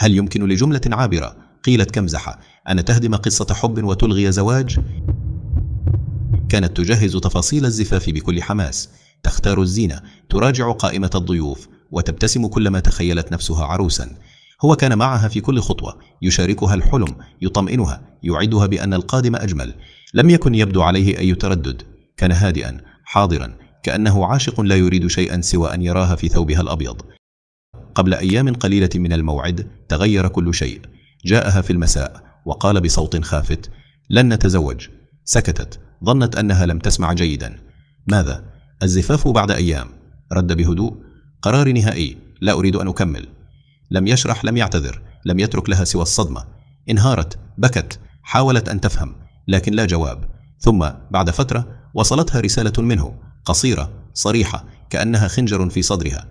هل يمكن لجملة عابرة قيلت كمزحة أن تهدم قصة حب وتلغي زواج؟ كانت تجهز تفاصيل الزفاف بكل حماس، تختار الزينة، تراجع قائمة الضيوف، وتبتسم كلما تخيلت نفسها عروسا. هو كان معها في كل خطوة، يشاركها الحلم، يطمئنها، يعدها بأن القادم أجمل. لم يكن يبدو عليه أي تردد، كان هادئا حاضرا، كأنه عاشق لا يريد شيئا سوى أن يراها في ثوبها الأبيض. قبل أيام قليلة من الموعد تغير كل شيء. جاءها في المساء وقال بصوت خافت: لن نتزوج. سكتت، ظنت أنها لم تسمع جيدا. ماذا؟ الزفاف بعد أيام. رد بهدوء: قراري نهائي، لا أريد أن أكمل. لم يشرح، لم يعتذر، لم يترك لها سوى الصدمة. انهارت، بكت، حاولت أن تفهم، لكن لا جواب. ثم بعد فترة وصلتها رسالة منه، قصيرة صريحة كأنها خنجر في صدرها: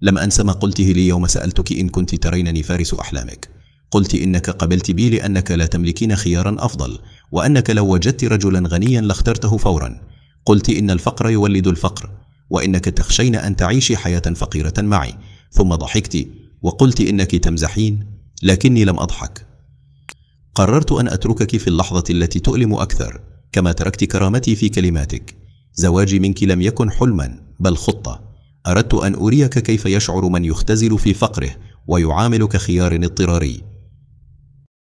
لم أنس ما قلته لي يوم سألتك إن كنت ترينني فارس أحلامك. قلت إنك قبلت بي لأنك لا تملكين خيارا أفضل، وأنك لو وجدت رجلا غنيا لاخترته فورا. قلت إن الفقر يولد الفقر، وإنك تخشين أن تعيشي حياة فقيرة معي. ثم ضحكت وقلت إنك تمزحين، لكني لم أضحك. قررت أن أتركك في اللحظة التي تؤلم أكثر، كما تركت كرامتي في كلماتك. زواجي منك لم يكن حلما بل خطة. أردت أن أريك كيف يشعر من يختزل في فقره ويعامل كخيار اضطراري.